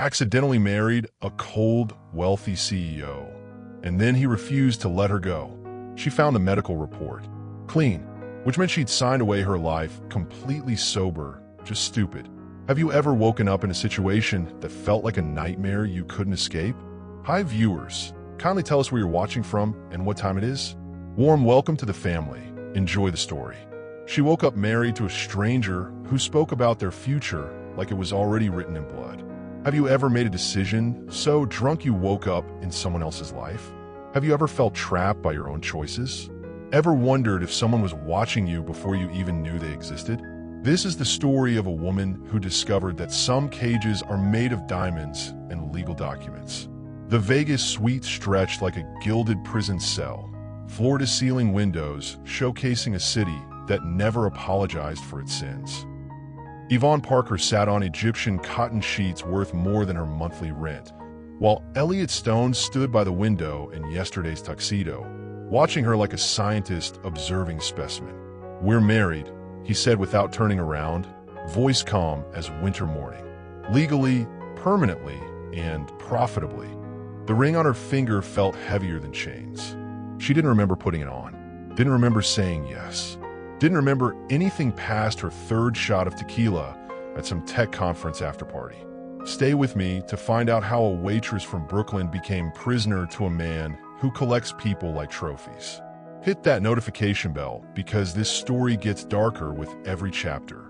accidentally married a cold, wealthy CEO, and then he refused to let her go. She found a medical report. Clean, which meant she'd signed away her life, completely sober, just stupid. Have you ever woken up in a situation that felt like a nightmare you couldn't escape? Hi viewers, kindly tell us where you're watching from and what time it is. Warm welcome to the family. Enjoy the story. She woke up married to a stranger who spoke about their future like it was already written in blood. Have you ever made a decision so drunk you woke up in someone else's life? Have you ever felt trapped by your own choices? Ever wondered if someone was watching you before you even knew they existed? This is the story of a woman who discovered that some cages are made of diamonds and legal documents. The Vegas suite stretched like a gilded prison cell, floor-to-ceiling windows showcasing a city that never apologized for its sins. Yvonne Parker sat on Egyptian cotton sheets worth more than her monthly rent, while Elliot Stone stood by the window in yesterday's tuxedo, watching her like a scientist observing a specimen. "We're married," he said without turning around, voice calm as winter morning. Legally, permanently, and profitably. The ring on her finger felt heavier than chains. She didn't remember putting it on, didn't remember saying yes. Didn't remember anything past her third shot of tequila at some tech conference after party. Stay with me to find out how a waitress from Brooklyn became prisoner to a man who collects people like trophies. Hit that notification bell because this story gets darker with every chapter.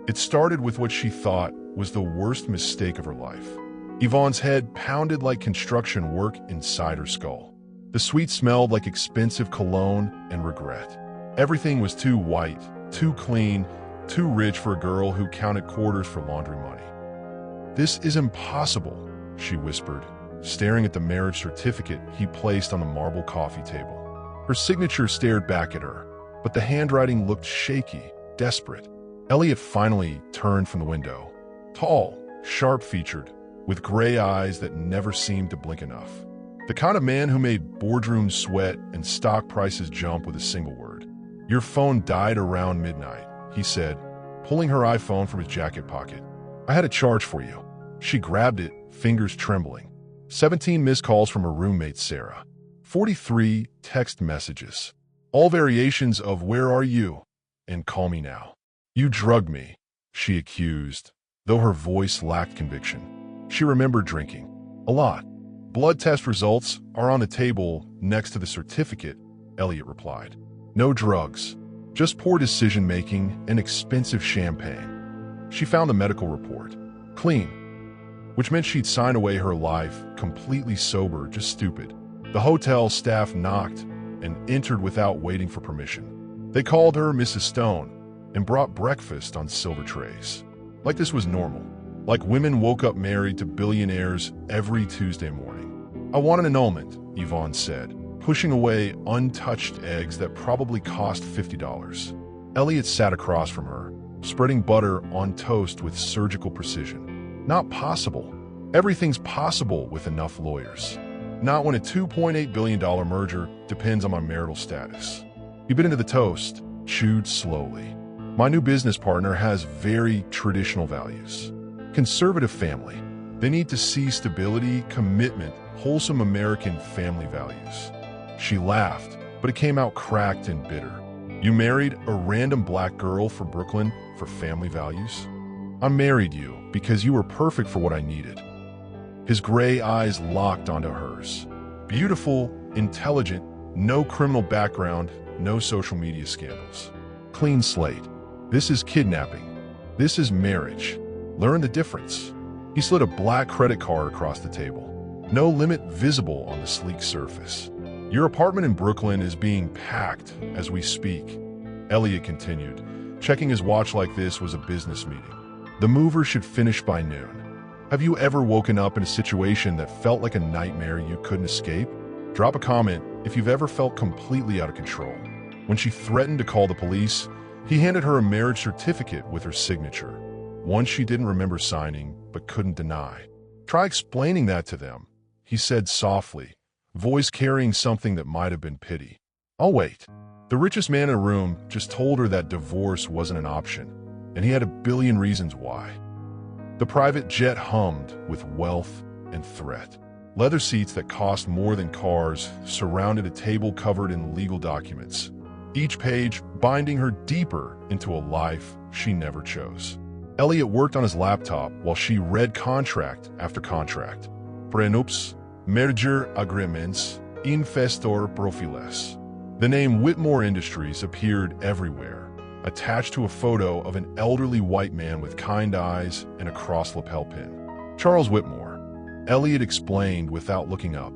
It started with what she thought was the worst mistake of her life. Yvonne's head pounded like construction work inside her skull. The suite smelled like expensive cologne and regret. Everything was too white, too clean, too rich for a girl who counted quarters for laundry money. "This is impossible," she whispered, staring at the marriage certificate he placed on the marble coffee table. Her signature stared back at her, but the handwriting looked shaky, desperate. Elliot finally turned from the window. Tall, sharp-featured, with gray eyes that never seemed to blink enough. The kind of man who made boardrooms sweat and stock prices jump with a single word. "Your phone died around midnight," he said, pulling her iPhone from his jacket pocket. "I had a charge for you." She grabbed it, fingers trembling. 17 missed calls from her roommate, Sarah. 43 text messages. All variations of "where are you?" and "call me now." "You drugged me," she accused, though her voice lacked conviction. She remembered drinking. A lot. "Blood test results are on the table next to the certificate," Elliot replied. "No drugs, just poor decision-making and expensive champagne." She found the medical report. Clean, which meant she'd signed away her life, completely sober, just stupid. The hotel staff knocked and entered without waiting for permission. They called her Mrs. Stone and brought breakfast on silver trays. Like this was normal. Like women woke up married to billionaires every Tuesday morning. "I want an annulment," Yvonne said, pushing away untouched eggs that probably cost $50. Elliot sat across from her, spreading butter on toast with surgical precision. "Not possible. Everything's possible with enough lawyers. Not when a $2.8 billion merger depends on my marital status." He bit into the toast, chewed slowly. "My new business partner has very traditional values. Conservative family. They need to see stability, commitment, wholesome American family values." She laughed, but it came out cracked and bitter. "You married a random black girl from Brooklyn for family values? I married you because you were perfect for what I needed." His gray eyes locked onto hers. Beautiful, intelligent, no criminal background, no social media scandals. Clean slate. This is kidnapping. This is marriage. Learn the difference. He slid a black credit card across the table. No limit visible on the sleek surface. "Your apartment in Brooklyn is being packed as we speak," Elliot continued, checking his watch like this was a business meeting. "The mover should finish by noon." Have you ever woken up in a situation that felt like a nightmare you couldn't escape? Drop a comment if you've ever felt completely out of control. When she threatened to call the police, he handed her a marriage certificate with her signature, one she didn't remember signing but couldn't deny. "Try explaining that to them," he said softly, voice carrying something that might have been pity. "I'll wait." The richest man in the room just told her that divorce wasn't an option, and he had a billion reasons why. The private jet hummed with wealth and threat. Leather seats that cost more than cars surrounded a table covered in legal documents, each page binding her deeper into a life she never chose. Elliot worked on his laptop while she read contract after contract. Prenups, merger agreements, investor profiles. The name Whitmore Industries appeared everywhere, attached to a photo of an elderly white man with kind eyes and a cross lapel pin. Charles Whitmore, Elliot explained without looking up.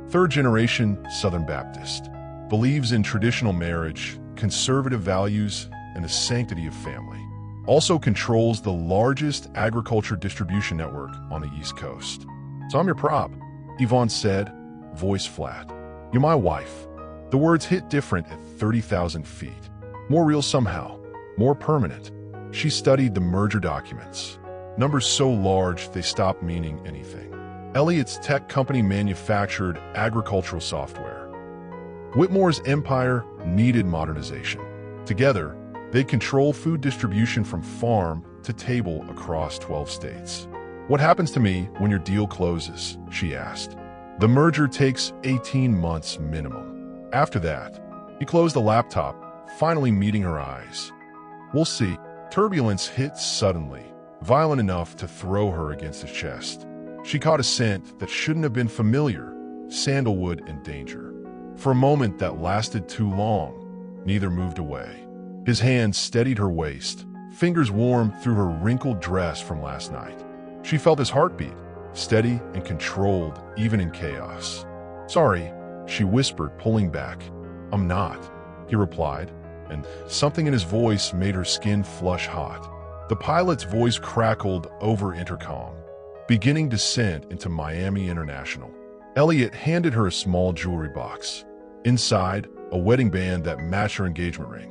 Third-generation Southern Baptist. Believes in traditional marriage, conservative values, and the sanctity of family. Also controls the largest agriculture distribution network on the East Coast. So I'm your prop, Yvonne said, voice flat. You're my wife. The words hit different at 30,000 feet. More real somehow, more permanent. She studied the merger documents. Numbers so large they stopped meaning anything. Elliot's tech company manufactured agricultural software. Whitmore's empire needed modernization. Together, they control food distribution from farm to table across 12 states. What happens to me when your deal closes? She asked. The merger takes 18 months minimum. After that, he closed the laptop, finally meeting her eyes. We'll see. Turbulence hit suddenly, violent enough to throw her against his chest. She caught a scent that shouldn't have been familiar, sandalwood and danger. For a moment that lasted too long, neither moved away. His hand steadied her waist, fingers warm through her wrinkled dress from last night. She felt his heartbeat, steady and controlled even in chaos. Sorry, she whispered, pulling back. I'm not, he replied, and something in his voice made her skin flush hot. The pilot's voice crackled over intercom, beginning descent into Miami International. Elliot handed her a small jewelry box. Inside, a wedding band that matched her engagement ring.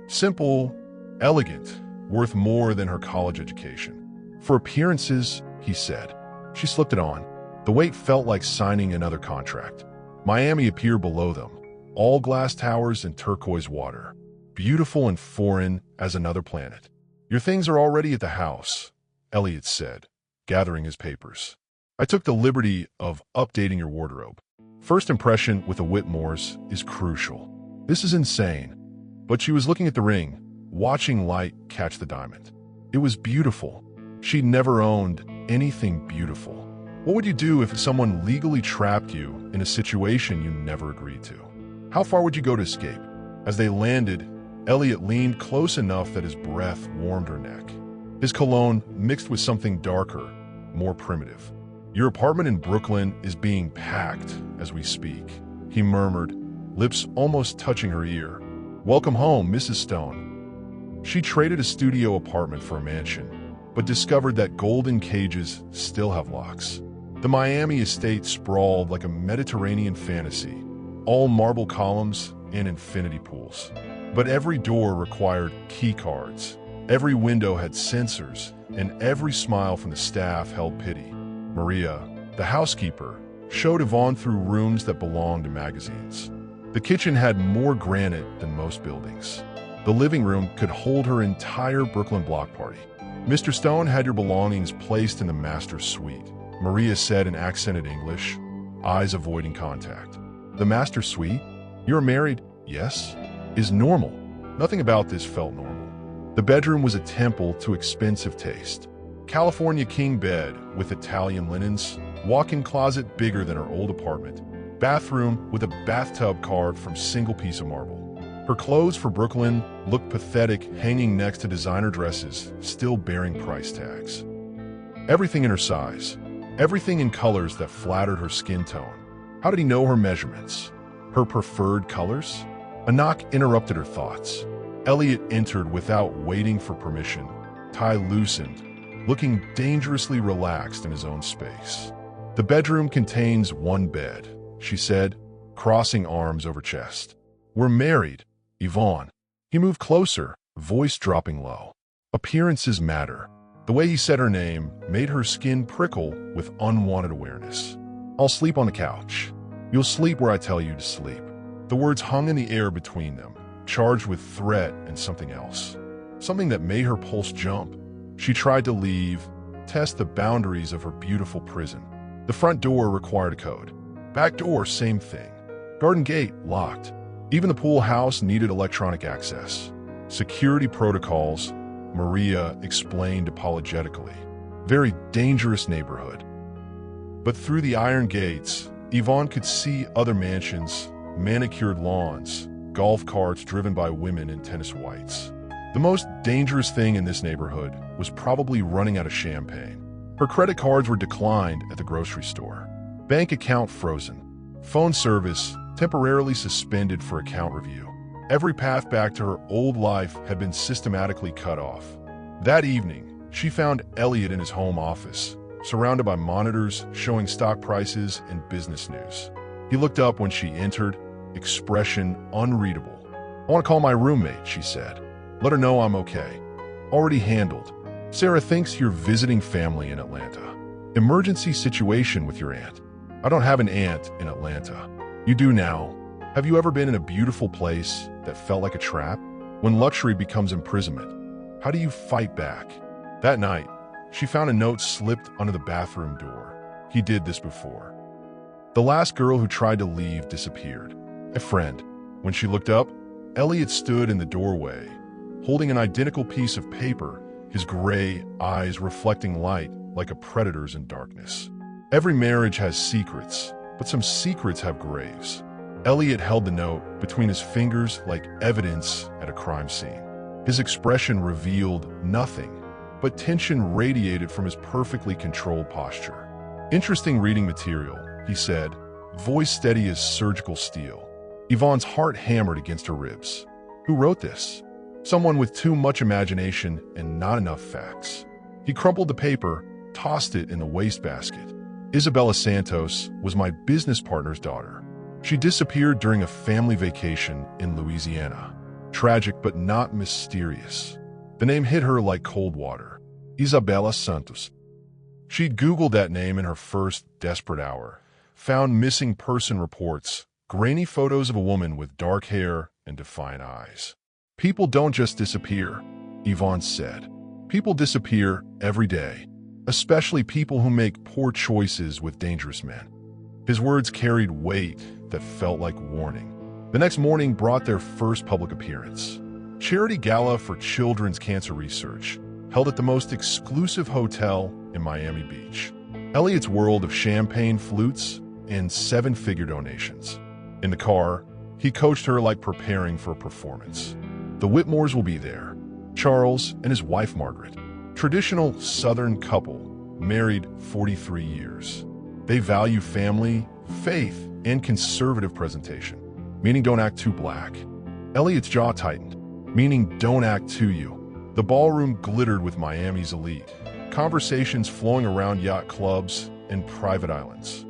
Simple, elegant, worth more than her college education. For appearances, he said. She slipped it on. The weight felt like signing another contract. Miami appeared below them, all glass towers and turquoise water, beautiful and foreign as another planet. Your things are already at the house, Elliot said, gathering his papers. I took the liberty of updating your wardrobe. First impression with the Whitmores is crucial. This is insane. But she was looking at the ring, watching light catch the diamond. It was beautiful. She'd never owned anything beautiful. What would you do if someone legally trapped you in a situation you never agreed to? How far would you go to escape? As they landed, Elliot leaned close enough that his breath warmed her neck. His cologne mixed with something darker, more primitive. Your apartment in Brooklyn is being packed as we speak, he murmured, lips almost touching her ear. Welcome home, Mrs. Stone. She traded a studio apartment for a mansion, but discovered that golden cages still have locks. The Miami estate sprawled like a Mediterranean fantasy, all marble columns and infinity pools. But every door required key cards, every window had sensors, and every smile from the staff held pity. Maria, the housekeeper, showed Yvonne through rooms that belonged to magazines. The kitchen had more granite than most buildings. The living room could hold her entire Brooklyn block party. Mr. Stone had your belongings placed in the master suite, Maria said in accented English, eyes avoiding contact. The master suite? You're married? Yes? Is normal. Nothing about this felt normal. The bedroom was a temple to expensive taste. California king bed with Italian linens, walk-in closet bigger than her old apartment, bathroom with a bathtub carved from single piece of marble. Her clothes for Brooklyn looked pathetic hanging next to designer dresses, still bearing price tags. Everything in her size, everything in colors that flattered her skin tone. How did he know her measurements? Her preferred colors? A knock interrupted her thoughts. Elliot entered without waiting for permission, tie loosened, looking dangerously relaxed in his own space. The bedroom contains one bed, she said, crossing arms over chest. We're married, Yvonne. He moved closer, voice dropping low. Appearances matter. The way he said her name made her skin prickle with unwanted awareness. I'll sleep on the couch. You'll sleep where I tell you to sleep. The words hung in the air between them, charged with threat and something else. Something that made her pulse jump. She tried to leave, test the boundaries of her beautiful prison. The front door required a code. Back door, same thing. Garden gate, locked. Even the pool house needed electronic access. Security protocols, Maria explained apologetically. Very dangerous neighborhood. But through the iron gates, Yvonne could see other mansions, manicured lawns, golf carts driven by women in tennis whites. The most dangerous thing in this neighborhood was probably running out of champagne. Her credit cards were declined at the grocery store. Bank account frozen. Phone service temporarily suspended for account review. Every path back to her old life had been systematically cut off. That evening, she found Elliot in his home office, surrounded by monitors showing stock prices and business news. He looked up when she entered, expression unreadable. "I want to call my roommate," she said. "Let her know I'm okay." "Already handled. Sarah thinks you're visiting family in Atlanta. Emergency situation with your aunt." "I don't have an aunt in Atlanta." "You do now. Have you ever been in a beautiful place that felt like a trap? When luxury becomes imprisonment, how do you fight back?" That night, she found a note slipped under the bathroom door. He did this before. "The last girl who tried to leave disappeared. A friend." When she looked up, Elliot stood in the doorway, holding an identical piece of paper, his gray eyes reflecting light like a predator's in darkness. Every marriage has secrets, but some secrets have graves. Elliot held the note between his fingers like evidence at a crime scene. His expression revealed nothing, but tension radiated from his perfectly controlled posture. "Interesting reading material," he said, voice steady as surgical steel. Yvonne's heart hammered against her ribs. Who wrote this? Someone with too much imagination and not enough facts. He crumpled the paper, tossed it in the wastebasket. Isabella Santos was my business partner's daughter. She disappeared during a family vacation in Louisiana. Tragic but not mysterious. The name hit her like cold water. Isabella Santos. She'd Googled that name in her first desperate hour, found missing person reports, grainy photos of a woman with dark hair and defiant eyes. "People don't just disappear," Yvonne said. "People disappear every day, especially people who make poor choices with dangerous men." His words carried weight that felt like warning. The next morning brought their first public appearance. Charity Gala for Children's Cancer Research, held at the most exclusive hotel in Miami Beach. Elliot's world of champagne flutes and seven-figure donations. In the car, he coached her like preparing for a performance. The Whitmores will be there. Charles and his wife Margaret. Traditional Southern couple, married 43 years. They value family, faith, and conservative presentation, meaning don't act too black. Elliot's jaw tightened, meaning don't act too you. The ballroom glittered with Miami's elite, conversations flowing around yacht clubs and private islands.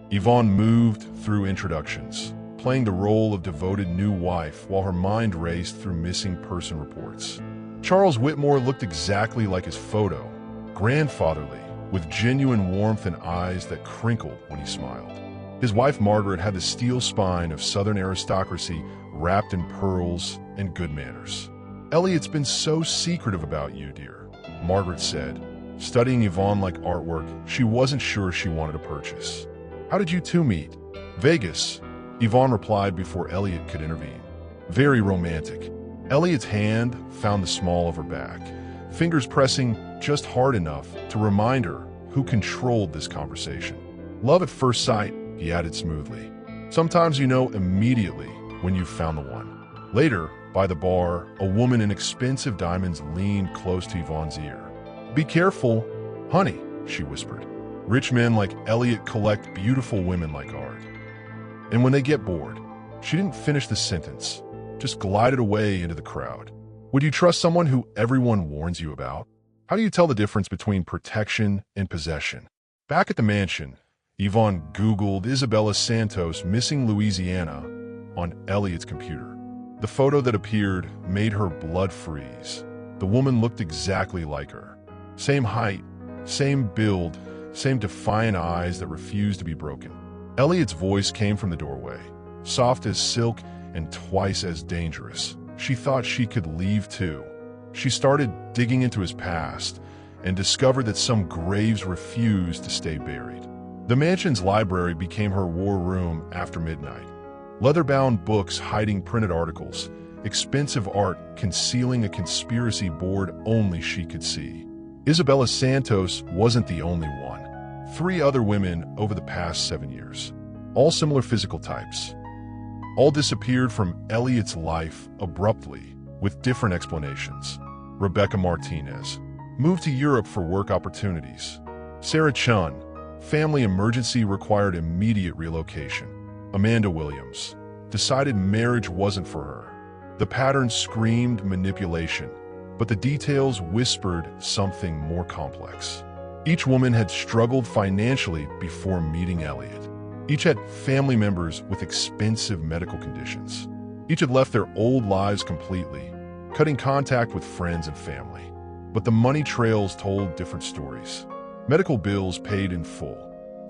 Yvonne moved through introductions, playing the role of devoted new wife while her mind raced through missing person reports. Charles Whitmore looked exactly like his photo, grandfatherly, with genuine warmth and eyes that crinkled when he smiled. His wife Margaret had the steel spine of Southern aristocracy wrapped in pearls and good manners. "Elliot's been so secretive about you, dear," Margaret said, studying Yvonne like artwork she wasn't sure she wanted to purchase. "How did you two meet?" "Vegas," Yvonne replied before Elliot could intervene. "Very romantic." Elliot's hand found the small of her back, fingers pressing just hard enough to remind her who controlled this conversation. "Love at first sight," he added smoothly. "Sometimes you know immediately when you've found the one." Later, by the bar, a woman in expensive diamonds leaned close to Yvonne's ear. "Be careful, honey," she whispered. "Rich men like Elliot collect beautiful women like art." And when they get bored, she didn't finish the sentence, just glided away into the crowd. Would you trust someone who everyone warns you about? How do you tell the difference between protection and possession? Back at the mansion, Yvonne Googled Isabella Santos missing Louisiana on Elliot's computer. The photo that appeared made her blood freeze. The woman looked exactly like her. Same height, same build, same defiant eyes that refused to be broken. Elliot's voice came from the doorway, soft as silk and twice as dangerous. She thought she could leave too. She started digging into his past, and discovered that some graves refused to stay buried. The mansion's library became her war room after midnight. Leather-bound books hiding printed articles, expensive art concealing a conspiracy board only she could see. Isabella Santos wasn't the only one. 3 other women over the past 7 years, all similar physical types, all disappeared from Elliot's life abruptly with different explanations. Rebecca Martinez moved to Europe for work opportunities. Sarah Chun, family emergency required immediate relocation. Amanda Williams decided marriage wasn't for her. The pattern screamed manipulation, but the details whispered something more complex. Each woman had struggled financially before meeting Elliot. Each had family members with expensive medical conditions. Each had left their old lives completely, cutting contact with friends and family. But the money trails told different stories. Medical bills paid in full.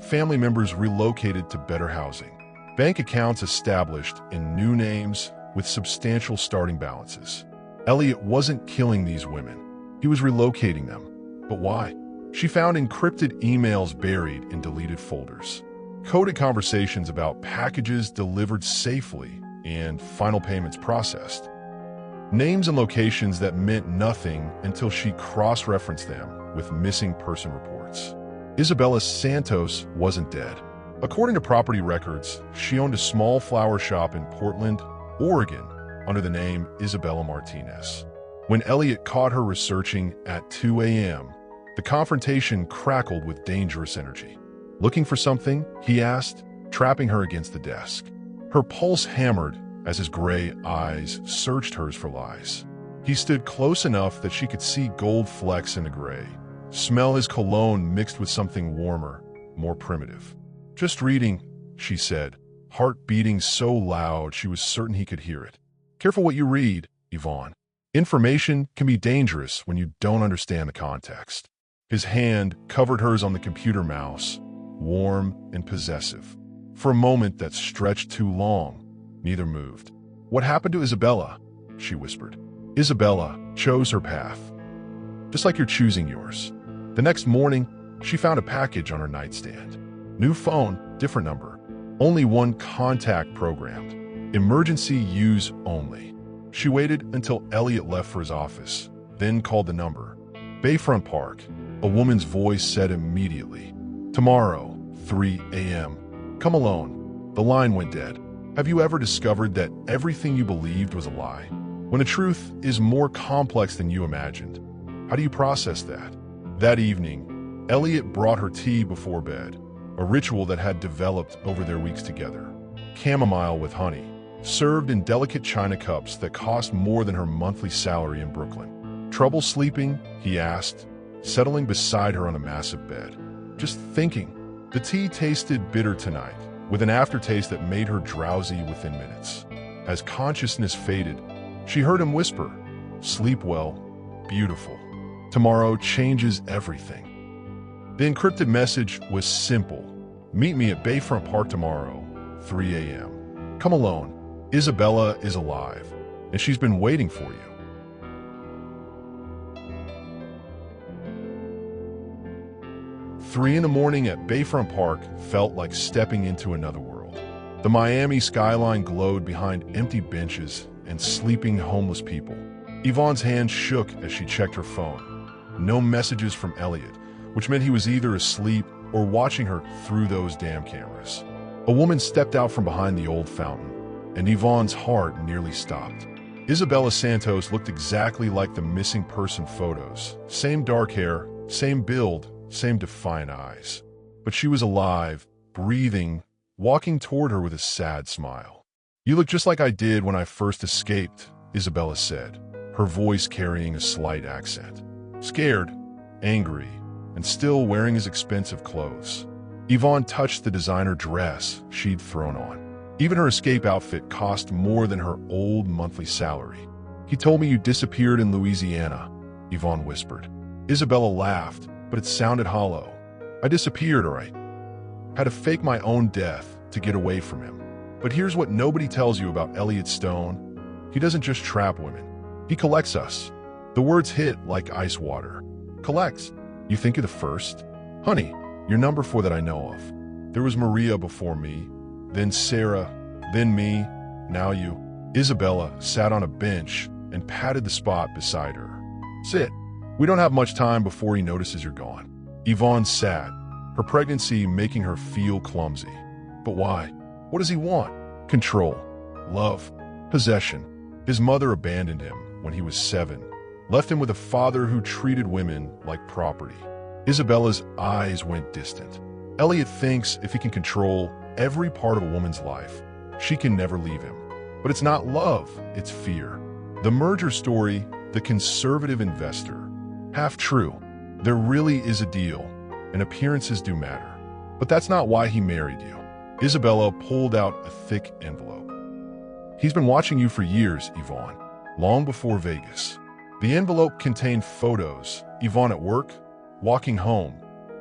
Family members relocated to better housing. Bank accounts established in new names with substantial starting balances. Elliot wasn't killing these women. He was relocating them. But why? She found encrypted emails buried in deleted folders. Coded conversations about packages delivered safely and final payments processed. Names and locations that meant nothing until she cross-referenced them with missing person reports. Isabella Santos wasn't dead. According to property records, she owned a small flower shop in Portland, Oregon, under the name Isabella Martinez. When Elliot caught her researching at 2 a.m., the confrontation crackled with dangerous energy. "Looking for something?" he asked, trapping her against the desk. Her pulse hammered as his gray eyes searched hers for lies. He stood close enough that she could see gold flecks in the gray, smell his cologne mixed with something warmer, more primitive. "Just reading," she said, heart beating so loud she was certain he could hear it. "Careful what you read, Yvonne. Information can be dangerous when you don't understand the context." His hand covered hers on the computer mouse, warm and possessive. For a moment that stretched too long, neither moved. "What happened to Isabella?" she whispered. "Isabella chose her path, just like you're choosing yours." The next morning, she found a package on her nightstand. New phone, different number. Only one contact programmed. Emergency use only. She waited until Elliot left for his office, then called the number. "Bayfront Park," a woman's voice said immediately. "Tomorrow, 3 a.m. Come alone." The line went dead. Have you ever discovered that everything you believed was a lie? When the truth is more complex than you imagined, how do you process that? That evening, Elliot brought her tea before bed, a ritual that had developed over their weeks together. Chamomile with honey, served in delicate china cups that cost more than her monthly salary in Brooklyn. "Trouble sleeping?" he asked, settling beside her on a massive bed. "Just thinking." The tea tasted bitter tonight, with an aftertaste that made her drowsy within minutes. As consciousness faded, she heard him whisper, "Sleep well, beautiful. Tomorrow changes everything." The encrypted message was simple. "Meet me at Bayfront Park tomorrow, 3 a.m. Come alone. Isabella is alive, and she's been waiting for you." 3 in the morning at Bayfront Park felt like stepping into another world. The Miami skyline glowed behind empty benches and sleeping homeless people. Yvonne's hand shook as she checked her phone. No messages from Elliot, which meant he was either asleep or watching her through those damn cameras. A woman stepped out from behind the old fountain, and Yvonne's heart nearly stopped. Isabella Santos looked exactly like the missing person photos. Same dark hair, same build, same defiant eyes. But she was alive, breathing, walking toward her with a sad smile. "You look just like I did when I first escaped," Isabella said, her voice carrying a slight accent. "Scared, angry, and still wearing his expensive clothes." Yvonne touched the designer dress she'd thrown on. Even her escape outfit cost more than her old monthly salary. "He told me you disappeared in Louisiana," Yvonne whispered. Isabella laughed, but it sounded hollow. "I disappeared, all right. Had to fake my own death to get away from him. But here's what nobody tells you about Elliot Stone. He doesn't just trap women. He collects us." The words hit like ice water. "Collects?" You think you're the first? Honey, you're number 4 that I know of. There was Maria before me, then Sarah, then me, now you. Isabella sat on a bench and patted the spot beside her. Sit. We don't have much time before he notices you're gone. Yvonne sat, her pregnancy making her feel clumsy. But why? What does he want? Control, love, possession. His mother abandoned him when he was 7, left him with a father who treated women like property. Isabella's eyes went distant. Elliot thinks if he can control every part of a woman's life, she can never leave him. But it's not love, it's fear. The merger story, the conservative investor. Half true. There really is a deal, and appearances do matter. But that's not why he married you. Isabella pulled out a thick envelope. He's been watching you for years, Yvonne, long before Vegas. The envelope contained photos, Yvonne at work, walking home,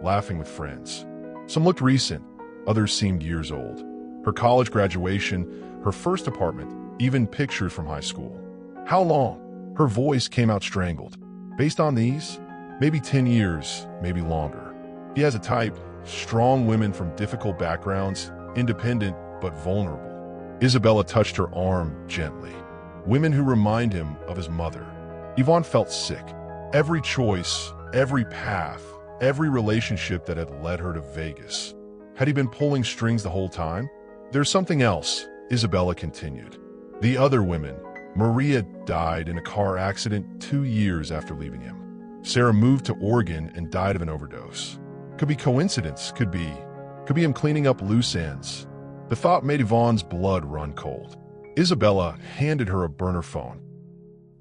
laughing with friends. Some looked recent, others seemed years old. Her college graduation, her first apartment, even pictures from high school. How long? Her voice came out strangled. Based on these, maybe 10 years, maybe longer. He has a type, strong women from difficult backgrounds, independent but vulnerable. Isabella touched her arm gently. Women who remind him of his mother. Yvonne felt sick. Every choice, every path, every relationship that had led her to Vegas. Had he been pulling strings the whole time? There's something else, Isabella continued. The other women. Maria died in a car accident 2 years after leaving him. Sarah moved to Oregon and died of an overdose. Could be coincidence, could be him cleaning up loose ends. The thought made Yvonne's blood run cold. Isabella handed her a burner phone.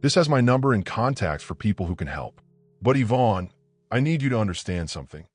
This has my number and contacts for people who can help. But Yvonne, I need you to understand something.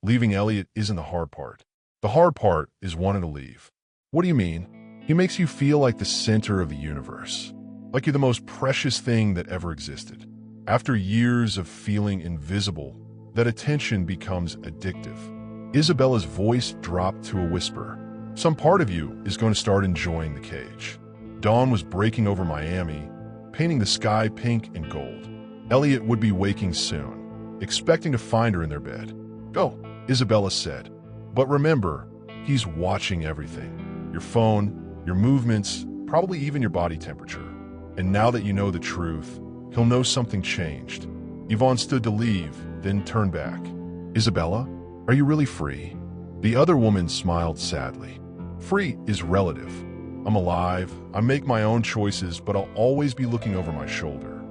Leaving Elliot isn't the hard part. The hard part is wanting to leave. What do you mean? He makes you feel like the center of the universe. Like you're the most precious thing that ever existed. After years of feeling invisible, that attention becomes addictive. Isabella's voice dropped to a whisper. Some part of you is going to start enjoying the cage. Dawn was breaking over Miami, painting the sky pink and gold. Elliot would be waking soon, expecting to find her in their bed. Go, Isabella said. But remember, he's watching everything. Your phone, your movements, probably even your body temperature. And now that you know the truth, he'll know something changed. Yvonne stood to leave, then turned back. Isabella, are you really free? The other woman smiled sadly. Free is relative. I'm alive, I make my own choices, but I'll always be looking over my shoulder.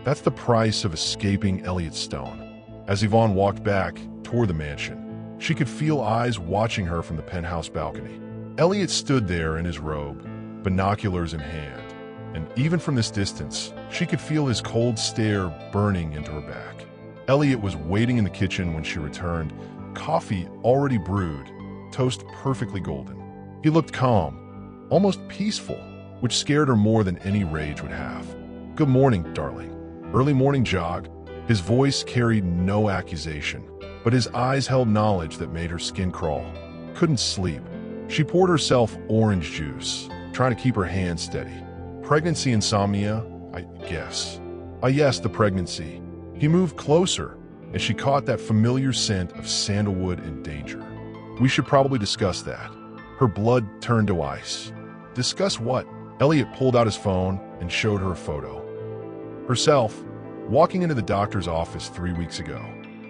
That's the price of escaping Elliot Stone. As Yvonne walked back toward the mansion, she could feel eyes watching her from the penthouse balcony. Elliot stood there in his robe, binoculars in hand, and even from this distance, she could feel his cold stare burning into her back. Elliot was waiting in the kitchen when she returned, coffee already brewed, toast perfectly golden. He looked calm, almost peaceful, which scared her more than any rage would have. Good morning, darling. Early morning jog. His voice carried no accusation, but his eyes held knowledge that made her skin crawl. Couldn't sleep. She poured herself orange juice, trying to keep her hands steady. Pregnancy insomnia, I guess. Yes, the pregnancy. He moved closer, and she caught that familiar scent of sandalwood and danger. We should probably discuss that. Her blood turned to ice. Discuss what? Elliot pulled out his phone and showed her a photo. Herself, walking into the doctor's office 3 weeks ago.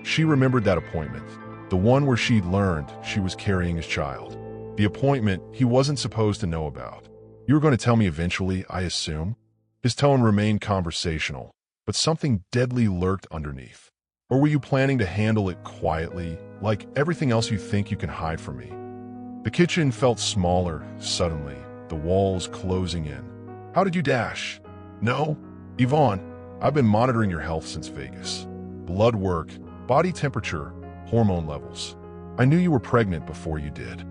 She remembered that appointment, the one where she'd learned she was carrying his child. The appointment he wasn't supposed to know about. You were going to tell me eventually, I assume? His tone remained conversational, but something deadly lurked underneath. Or were you planning to handle it quietly, like everything else you think you can hide from me? The kitchen felt smaller, suddenly, the walls closing in. How did you dash? No? Yvonne, I've been monitoring your health since Vegas. Blood work, body temperature, hormone levels. I knew you were pregnant before you did.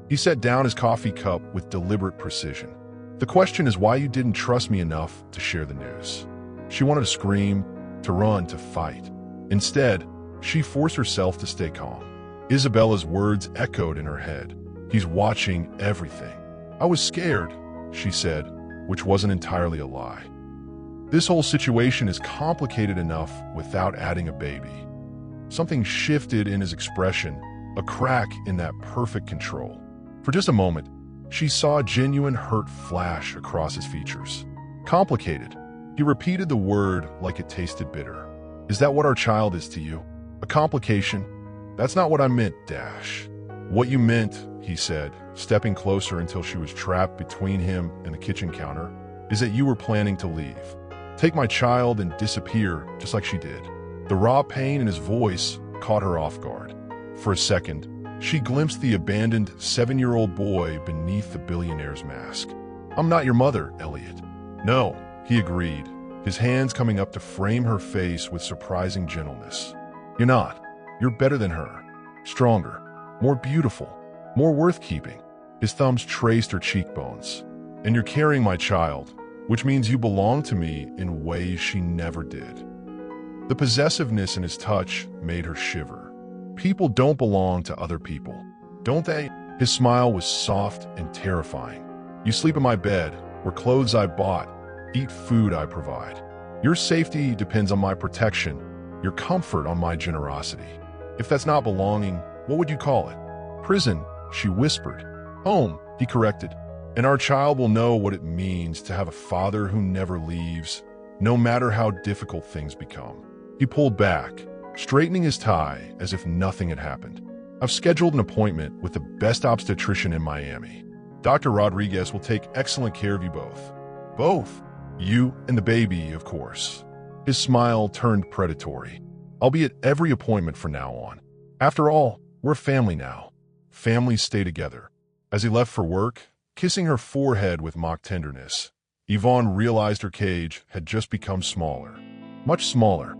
He set down his coffee cup with deliberate precision. The question is why you didn't trust me enough to share the news. She wanted to scream, to run, to fight. Instead, she forced herself to stay calm. Isabella's words echoed in her head. He's watching everything. I was scared, she said, which wasn't entirely a lie. This whole situation is complicated enough without adding a baby. Something shifted in his expression, a crack in that perfect control. For just a moment, she saw genuine hurt flash across his features. Complicated. He repeated the word like it tasted bitter. Is that what our child is to you? A complication? That's not what I meant, Dash. What you meant, he said, stepping closer until she was trapped between him and the kitchen counter, is that you were planning to leave. Take my child and disappear, just like she did. The raw pain in his voice caught her off guard. For a second, she glimpsed the abandoned 7-year-old boy beneath the billionaire's mask. I'm not your mother, Elliot. No, he agreed, his hands coming up to frame her face with surprising gentleness. You're not. You're better than her. Stronger. More beautiful. More worth keeping. His thumbs traced her cheekbones. And you're carrying my child, which means you belong to me in ways she never did. The possessiveness in his touch made her shiver. People don't belong to other people, don't they? His smile was soft and terrifying. You sleep in my bed, wear clothes I bought, eat food I provide. Your safety depends on my protection, your comfort on my generosity. If that's not belonging, what would you call it? Prison, she whispered. Home, he corrected. And our child will know what it means to have a father who never leaves, no matter how difficult things become. He pulled back, straightening his tie as if nothing had happened. I've scheduled an appointment with the best obstetrician in Miami. Dr. Rodriguez will take excellent care of you both. Both? You and the baby, of course. His smile turned predatory. I'll be at every appointment from now on. After all, we're family now. Families stay together. As he left for work, kissing her forehead with mock tenderness, Yvonne realized her cage had just become smaller. Much smaller.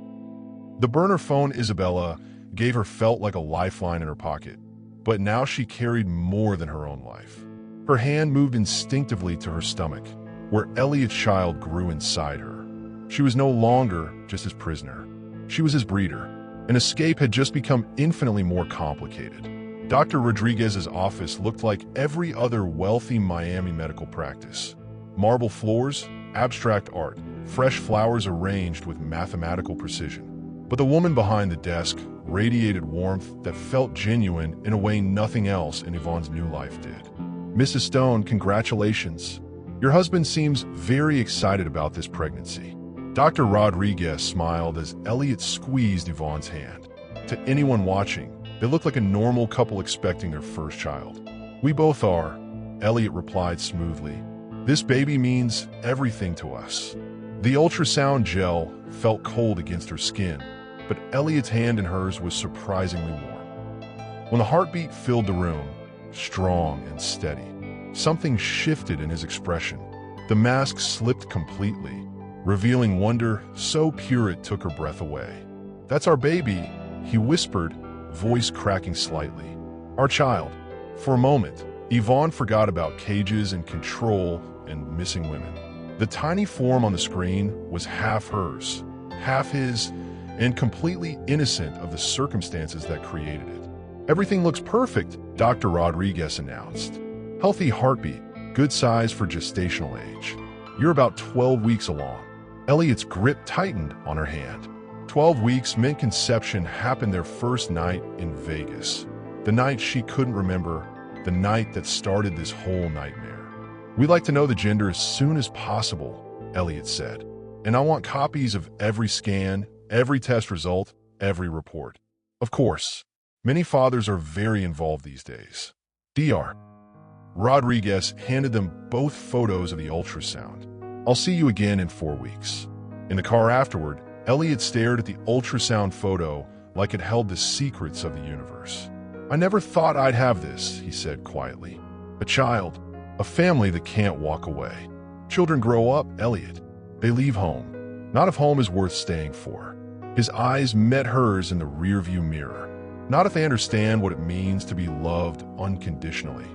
The burner phone Isabella gave her felt like a lifeline in her pocket, but now she carried more than her own life. Her hand moved instinctively to her stomach, where Elliot's child grew inside her. She was no longer just his prisoner. She was his breeder. An escape had just become infinitely more complicated. Dr. Rodriguez's office looked like every other wealthy Miami medical practice. Marble floors, abstract art, fresh flowers arranged with mathematical precision. But the woman behind the desk radiated warmth that felt genuine in a way nothing else in Yvonne's new life did. Mrs. Stone, congratulations. Your husband seems very excited about this pregnancy. Dr. Rodriguez smiled as Elliot squeezed Yvonne's hand. To anyone watching, they looked like a normal couple expecting their first child. We both are, Elliot replied smoothly. This baby means everything to us. The ultrasound gel felt cold against her skin, but Elliot's hand in hers was surprisingly warm. When the heartbeat filled the room, strong and steady, something shifted in his expression. The mask slipped completely, revealing wonder so pure it took her breath away. That's our baby, he whispered, voice cracking slightly. Our child. For a moment, Yvonne forgot about cages and control and missing women. The tiny form on the screen was half hers, half his, and completely innocent of the circumstances that created it. Everything looks perfect, Dr. Rodriguez announced. Healthy heartbeat, good size for gestational age. You're about 12 weeks along. Elliot's grip tightened on her hand. 12 weeks meant conception happened their first night in Vegas. The night she couldn't remember, the night that started this whole nightmare. We'd like to know the gender as soon as possible, Elliot said. And I want copies of every scan, every test result, every report. Of course, many fathers are very involved these days. Dr. Rodriguez handed them both photos of the ultrasound. I'll see you again in 4 weeks. In the car afterward, Elliot stared at the ultrasound photo like it held the secrets of the universe. I never thought I'd have this, he said quietly. A child, a family that can't walk away. Children grow up, Elliot. They leave home. Not if home is worth staying for. His eyes met hers in the rearview mirror. Not if they understand what it means to be loved unconditionally.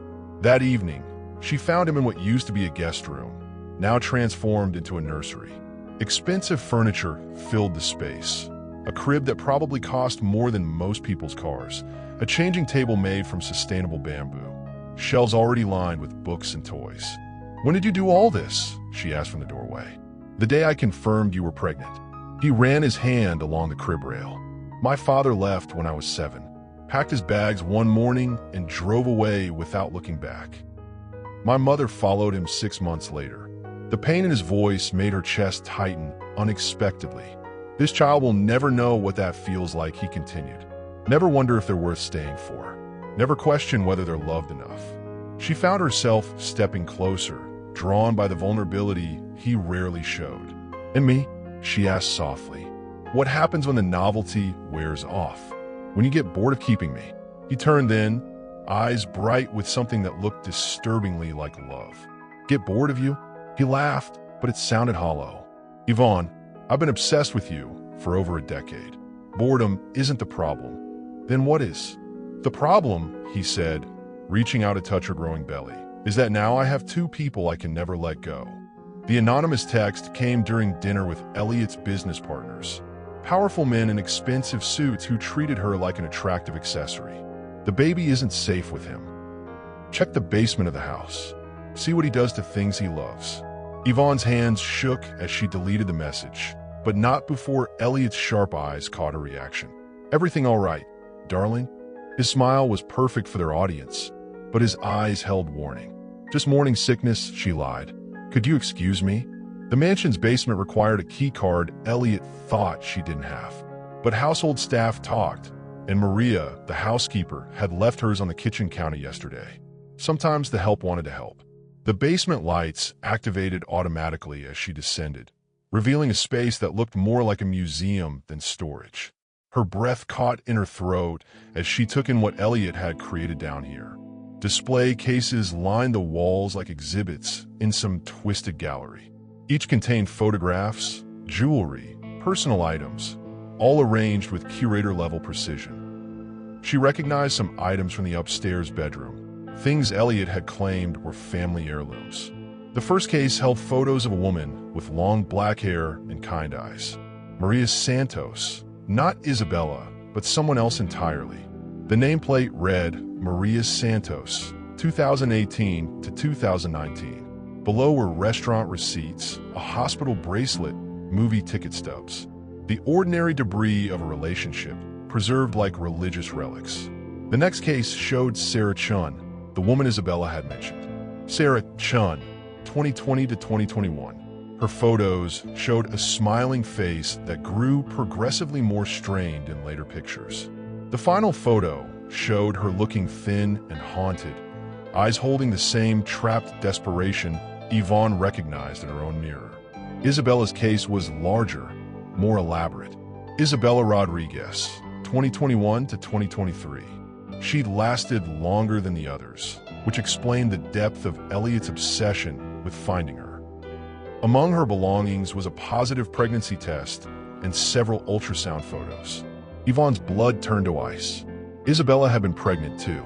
That evening, she found him in what used to be a guest room, now transformed into a nursery. Expensive furniture filled the space. A crib that probably cost more than most people's cars. A changing table made from sustainable bamboo. Shelves already lined with books and toys. When did you do all this? She asked from the doorway. The day I confirmed you were pregnant. He ran his hand along the crib rail. My father left when I was 7, packed his bags one morning and drove away without looking back. My mother followed him 6 months later. The pain in his voice made her chest tighten unexpectedly. This child will never know what that feels like, he continued. Never wonder if they're worth staying for. Never question whether they're loved enough. She found herself stepping closer, drawn by the vulnerability he rarely showed. And me? She asked softly. What happens when the novelty wears off? When you get bored of keeping me? He turned then, eyes bright with something that looked disturbingly like love. Get bored of you? He laughed, but it sounded hollow. Yvonne, I've been obsessed with you for over a decade. Boredom isn't the problem. Then what is? The problem, he said, reaching out to touch her growing belly, is that now I have 2 people I can never let go. The anonymous text came during dinner with Elliot's business partners, powerful men in expensive suits who treated her like an attractive accessory. The baby isn't safe with him. Check the basement of the house. See what he does to things he loves. Yvonne's hands shook as she deleted the message, but not before Elliot's sharp eyes caught her reaction. Everything all right, darling? His smile was perfect for their audience, but his eyes held warning. Just morning sickness, she lied. Could you excuse me? The mansion's basement required a key card Elliot thought she didn't have. But household staff talked, and Maria, the housekeeper, had left hers on the kitchen counter yesterday. Sometimes the help wanted to help. The basement lights activated automatically as she descended, revealing a space that looked more like a museum than storage. Her breath caught in her throat as she took in what Elliot had created down here. Display cases lined the walls like exhibits in some twisted gallery. Each contained photographs, jewelry, personal items, all arranged with curator-level precision. She recognized some items from the upstairs bedroom, things Elliot had claimed were family heirlooms. The first case held photos of a woman with long black hair and kind eyes. Maria Santos, not Isabella, but someone else entirely. The nameplate read Maria Santos, 2018 to 2019. Below were restaurant receipts, a hospital bracelet, movie ticket stubs. The ordinary debris of a relationship, preserved like religious relics. The next case showed Sarah Chun, the woman Isabella had mentioned. Sarah Chun, 2020 to 2021. Her photos showed a smiling face that grew progressively more strained in later pictures. The final photo showed her looking thin and haunted, eyes holding the same trapped desperation Yvonne recognized in her own mirror. Isabella's case was larger, more elaborate. Isabella Rodriguez, 2021 to 2023. She'd lasted longer than the others, which explained the depth of Elliot's obsession with finding her. Among her belongings was a positive pregnancy test and several ultrasound photos. Yvonne's blood turned to ice. Isabella had been pregnant too.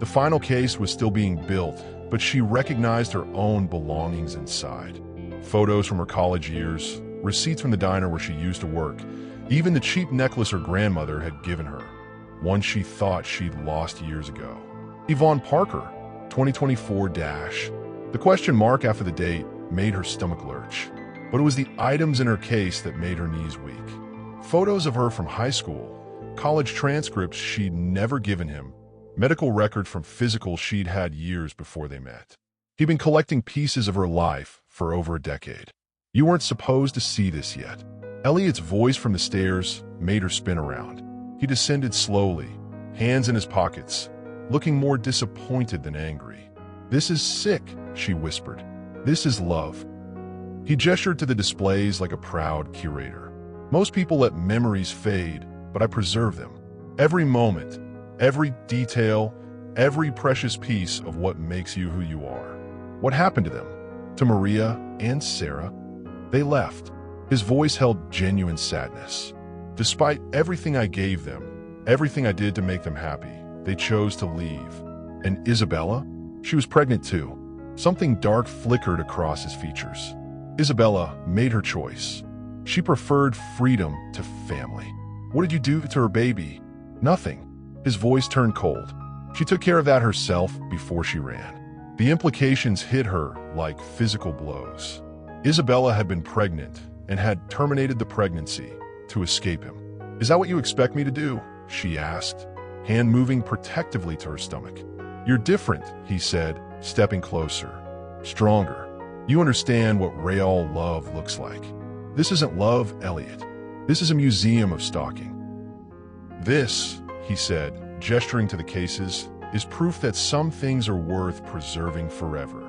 The final case was still being built, but she recognized her own belongings inside. Photos from her college years, receipts from the diner where she used to work, even the cheap necklace her grandmother had given her, one she thought she'd lost years ago. Yvonne Parker, 2024 dash. The question mark after the date made her stomach lurch, but it was the items in her case that made her knees weak. Photos of her from high school, college transcripts she'd never given him, medical record from physicals she'd had years before they met. He'd been collecting pieces of her life for over a decade. You weren't supposed to see this yet. Elliot's voice from the stairs made her spin around. He descended slowly, hands in his pockets, looking more disappointed than angry. This is sick, she whispered. This is love. He gestured to the displays like a proud curator. Most people let memories fade, but I preserve them. Every moment, every detail, every precious piece of what makes you who you are. What happened to them? To Maria and Sarah? They left. His voice held genuine sadness. Despite everything I gave them, everything I did to make them happy, they chose to leave. And Isabella? She was pregnant too. Something dark flickered across his features. Isabella made her choice. She preferred freedom to family. What did you do to her baby? Nothing. His voice turned cold. She took care of that herself before she ran. The implications hit her like physical blows. Isabella had been pregnant and had terminated the pregnancy to escape him. Is that what you expect me to do? She asked, hand moving protectively to her stomach. You're different, he said, stepping closer. Stronger. You understand what real love looks like. This isn't love, Elliot. This is a museum of stalking. This, he said, gesturing to the cases, is proof that some things are worth preserving forever,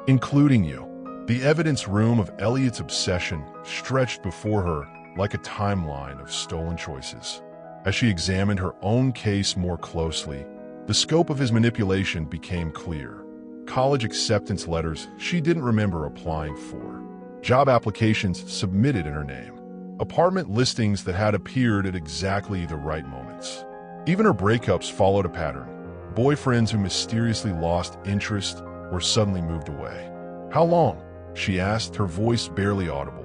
including you. The evidence room of Elliot's obsession stretched before her like a timeline of stolen choices. As she examined her own case more closely, the scope of his manipulation became clear. College acceptance letters she didn't remember applying for, job applications submitted in her name, apartment listings that had appeared at exactly the right moments. Even her breakups followed a pattern. Boyfriends who mysteriously lost interest or suddenly moved away. How long? She asked, her voice barely audible.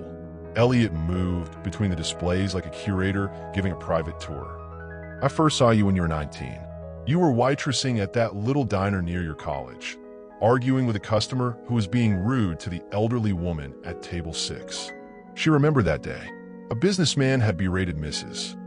Elliot moved between the displays like a curator giving a private tour. I first saw you when you were 19. You were waitressing at that little diner near your college, arguing with a customer who was being rude to the elderly woman at table 6. She remembered that day. A businessman had berated Mrs.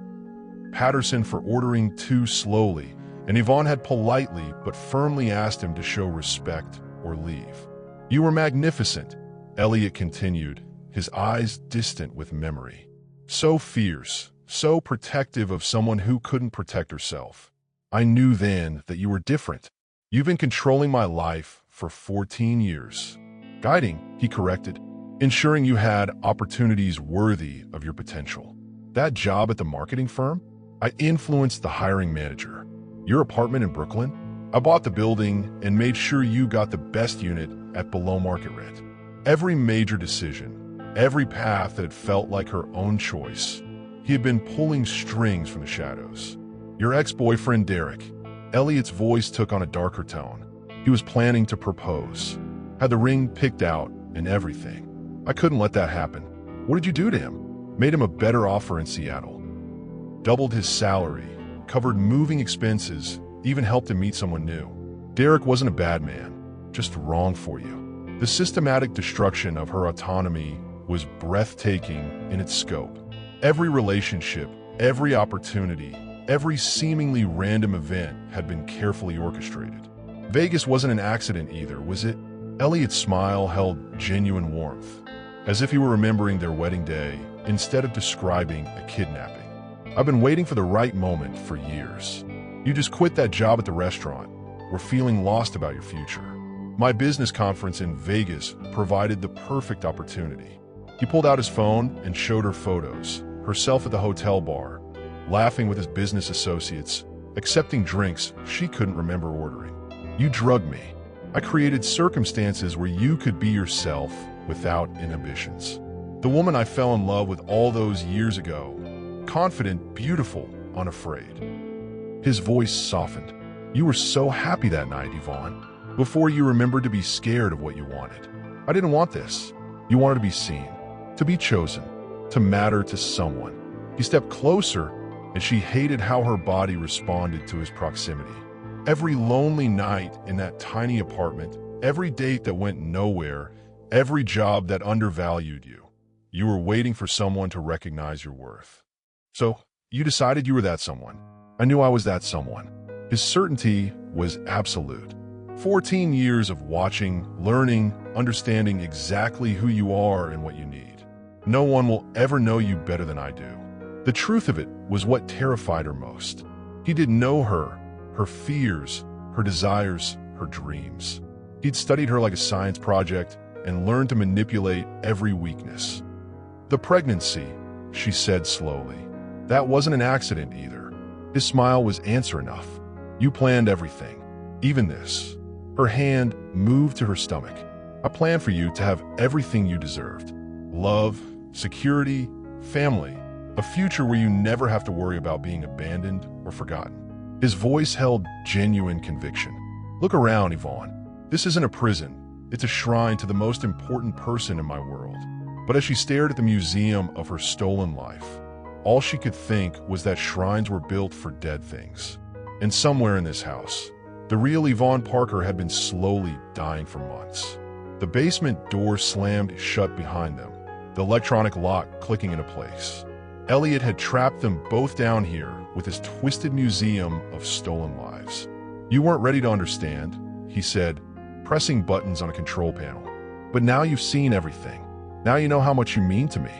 Patterson for ordering too slowly, and Yvonne had politely but firmly asked him to show respect or leave. You were magnificent, Elliot continued, his eyes distant with memory. So fierce, so protective of someone who couldn't protect herself. I knew then that you were different. You've been controlling my life for 14 years. Guiding, he corrected, ensuring you had opportunities worthy of your potential. That job at the marketing firm? I influenced the hiring manager. Your apartment in Brooklyn? I bought the building and made sure you got the best unit at below market rent. Every major decision, every path that had felt like her own choice, he had been pulling strings from the shadows. Your ex-boyfriend, Derek. Elliot's voice took on a darker tone. He was planning to propose, had the ring picked out and everything. I couldn't let that happen. What did you do to him? Made him a better offer in Seattle. Doubled his salary, covered moving expenses, even helped him meet someone new. Derek wasn't a bad man, just wrong for you. The systematic destruction of her autonomy was breathtaking in its scope. Every relationship, every opportunity, every seemingly random event had been carefully orchestrated. Vegas wasn't an accident either, was it? Elliot's smile held genuine warmth, as if he were remembering their wedding day instead of describing a kidnapping. I've been waiting for the right moment for years. You just quit that job at the restaurant. We're feeling lost about your future. My business conference in Vegas provided the perfect opportunity. He pulled out his phone and showed her photos, herself at the hotel bar, laughing with his business associates, accepting drinks she couldn't remember ordering. You drugged me. I created circumstances where you could be yourself without inhibitions. The woman I fell in love with all those years ago, confident, beautiful, unafraid. His voice softened. You were so happy that night, Yvonne, before you remembered to be scared of what you wanted. I didn't want this. You wanted to be seen, to be chosen, to matter to someone. He stepped closer, and she hated how her body responded to his proximity. Every lonely night in that tiny apartment, every date that went nowhere, every job that undervalued you, you were waiting for someone to recognize your worth. So, you decided you were that someone. I knew I was that someone. His certainty was absolute. 14 years of watching, learning, understanding exactly who you are and what you need. No one will ever know you better than I do. The truth of it was what terrified her most. He didn't know her fears, her desires, her dreams. He'd studied her like a science project and learned to manipulate every weakness. The pregnancy, she said slowly. That wasn't an accident either. His smile was answer enough. You planned everything, even this. Her hand moved to her stomach. I planned for you to have everything you deserved. Love, security, family, a future where you never have to worry about being abandoned or forgotten. His voice held genuine conviction. Look around, Yvonne. This isn't a prison. It's a shrine to the most important person in my world. But as she stared at the museum of her stolen life, all she could think was that shrines were built for dead things. And somewhere in this house, the real Yvonne Parker had been slowly dying for months. The basement door slammed shut behind them, the electronic lock clicking into place. Elliot had trapped them both down here with his twisted museum of stolen lives. "You weren't ready to understand," he said, pressing buttons on a control panel. "But now you've seen everything. Now you know how much you mean to me."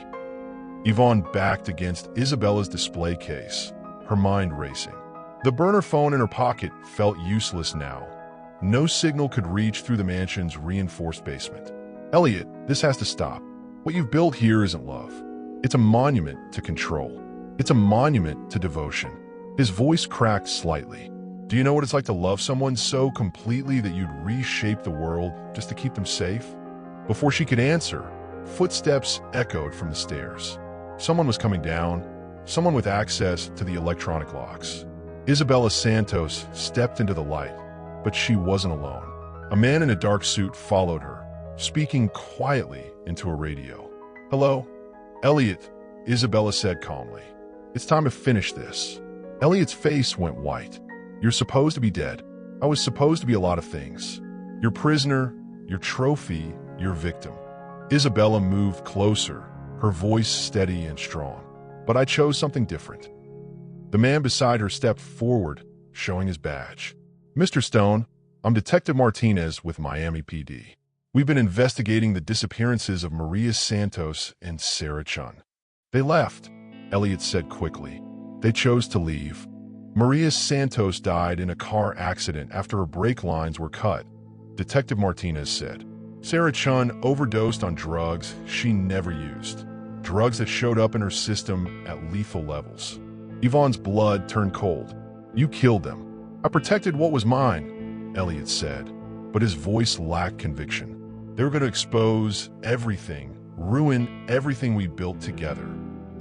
Yvonne backed against Isabella's display case, her mind racing. The burner phone in her pocket felt useless now. No signal could reach through the mansion's reinforced basement. "Elliot, this has to stop. What you've built here isn't love. It's a monument to control. It's a monument to devotion." His voice cracked slightly. "Do you know what it's like to love someone so completely that you'd reshape the world just to keep them safe?" Before she could answer, footsteps echoed from the stairs. Someone was coming down, someone with access to the electronic locks. Isabella Santos stepped into the light, but she wasn't alone. A man in a dark suit followed her, speaking quietly into a radio. "Hello? Elliot," Isabella said calmly. "It's time to finish this." Elliot's face went white. "You're supposed to be dead. I was supposed to be a lot of things. Your prisoner, your trophy, your victim." Isabella moved closer, her voice steady and strong. "But I chose something different." The man beside her stepped forward, showing his badge. "Mr. Stone, I'm Detective Martinez with Miami PD. We've been investigating the disappearances of Maria Santos and Sarah Chun." "They left," Elliot said quickly. "They chose to leave. Maria Santos died in a car accident after her brake lines were cut," Detective Martinez said. "Sarah Chun overdosed on drugs she never used, drugs that showed up in her system at lethal levels." Yvonne's blood turned cold. "You killed them." "I protected what was mine," Elliot said, but his voice lacked conviction. "They were going to expose everything, ruin everything we built together."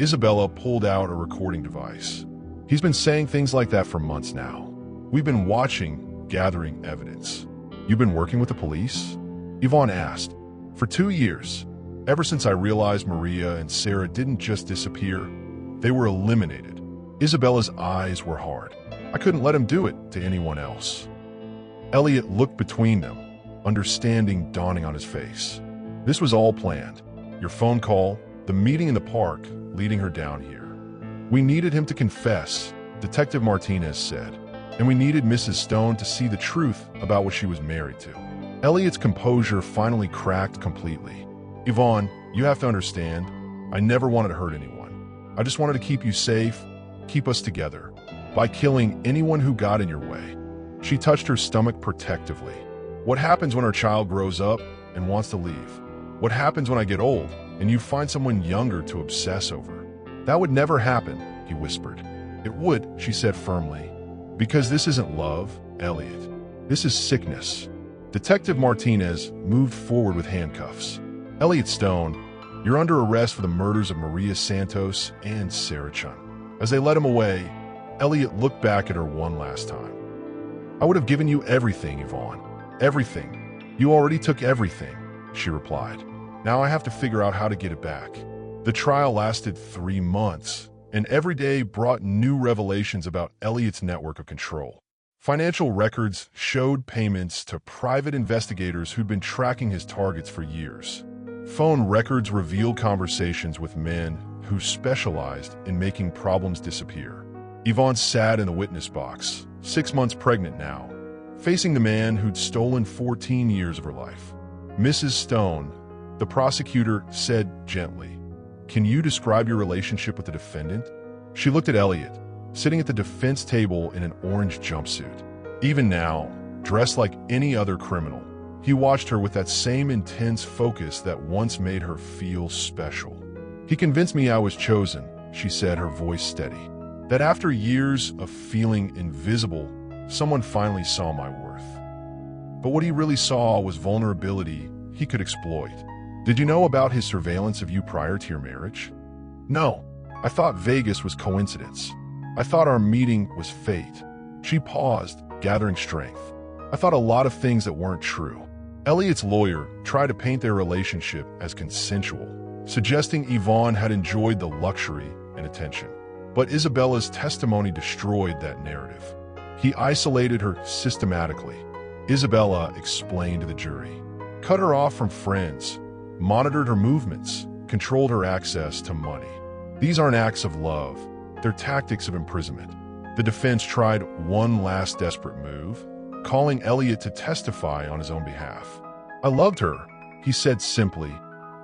Isabella pulled out a recording device. "He's been saying things like that for months now. We've been watching, gathering evidence." "You've been working with the police?" Yvonne asked. "For 2 years. Ever since I realized Maria and Sarah didn't just disappear, they were eliminated." Isabella's eyes were hard. "I couldn't let him do it to anyone else." Elliot looked between them, understanding dawning on his face. "This was all planned. Your phone call, the meeting in the park, leading her down here. We needed him to confess," Detective Martinez said, "and we needed Mrs. Stone to see the truth about what she was married to." Elliot's composure finally cracked completely. "Yvonne, you have to understand, I never wanted to hurt anyone. I just wanted to keep you safe, keep us together, by killing anyone who got in your way." She touched her stomach protectively. "What happens when our child grows up and wants to leave? What happens when I get old and you find someone younger to obsess over?" "That would never happen," he whispered. "It would," she said firmly. "Because this isn't love, Elliot. This is sickness." Detective Martinez moved forward with handcuffs. "Elliot Stone, you're under arrest for the murders of Maria Santos and Sarah Chun." As they led him away, Elliot looked back at her one last time. "I would have given you everything, Yvonne. Everything. You already took everything," she replied. "Now I have to figure out how to get it back." The trial lasted 3 months, and every day brought new revelations about Elliot's network of control. Financial records showed payments to private investigators who'd been tracking his targets for years. Phone records revealed conversations with men who specialized in making problems disappear. Yvonne sat in the witness box, 6 months pregnant now, facing the man who'd stolen 14 years of her life. "Mrs. Stone," the prosecutor said gently, "can you describe your relationship with the defendant?" She looked at Elliot, sitting at the defense table in an orange jumpsuit. Even now, dressed like any other criminal, he watched her with that same intense focus that once made her feel special. "He convinced me I was chosen," she said, her voice steady. "That after years of feeling invisible, someone finally saw my worth. But what he really saw was vulnerability he could exploit." "Did you know about his surveillance of you prior to your marriage?" "No. I thought Vegas was coincidence. I thought our meeting was fate." She paused, gathering strength. "I thought a lot of things that weren't true." Elliot's lawyer tried to paint their relationship as consensual, suggesting Yvonne had enjoyed the luxury and attention. But Isabella's testimony destroyed that narrative. He isolated her systematically. Isabella explained to the jury. Cut her off from friends, monitored her movements, controlled her access to money. These aren't acts of love, they're tactics of imprisonment. The defense tried one last desperate move, calling Elliot to testify on his own behalf. "I loved her," he said simply,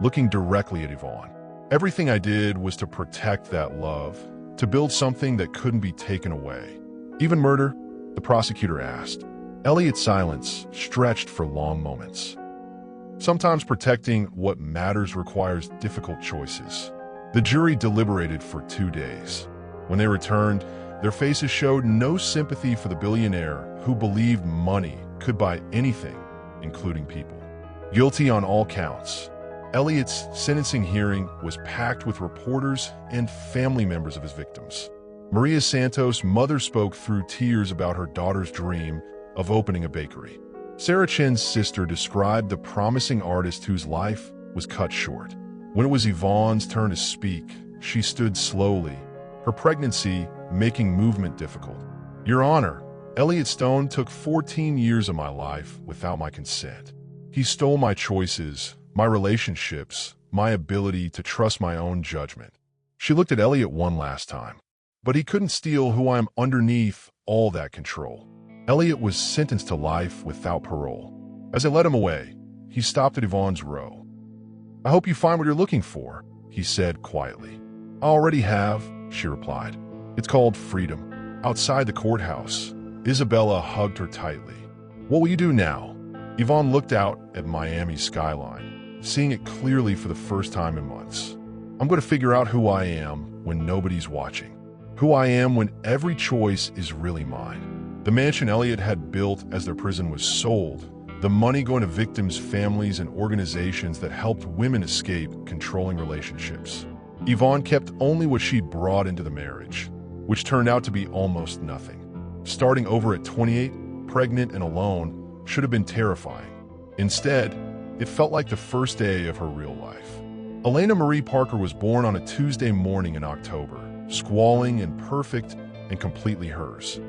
looking directly at Yvonne. "Everything I did was to protect that love, to build something that couldn't be taken away." "Even murder?" the prosecutor asked. Elliot's silence stretched for long moments. "Sometimes protecting what matters requires difficult choices." The jury deliberated for 2 days. When they returned, their faces showed no sympathy for the billionaire who believed money could buy anything, including people. Guilty on all counts. Elliot's sentencing hearing was packed with reporters and family members of his victims. Maria Santos' mother spoke through tears about her daughter's dream of opening a bakery. Sarah Chen's sister described the promising artist whose life was cut short. When it was Yvonne's turn to speak, she stood slowly, her pregnancy making movement difficult. "Your Honor, Elliot Stone took 14 years of my life without my consent. He stole my choices, my relationships, my ability to trust my own judgment." She looked at Elliot one last time. "But he couldn't steal who I am underneath all that control." Elliot was sentenced to life without parole. As they led him away, he stopped at Yvonne's row. "I hope you find what you're looking for," he said quietly. "I already have," she replied. "It's called freedom." Outside the courthouse, Isabella hugged her tightly. "What will you do now?" Yvonne looked out at Miami's skyline, seeing it clearly for the first time in months. "I'm going to figure out who I am when nobody's watching. Who I am when every choice is really mine." The mansion Elliot had built as their prison was sold, the money going to victims' families and organizations that helped women escape controlling relationships. Yvonne kept only what she'd brought into the marriage, which turned out to be almost nothing. Starting over at 28, pregnant and alone, should have been terrifying. Instead, it felt like the first day of her real life. Elena Marie Parker was born on a Tuesday morning in October, squalling and perfect and completely hers.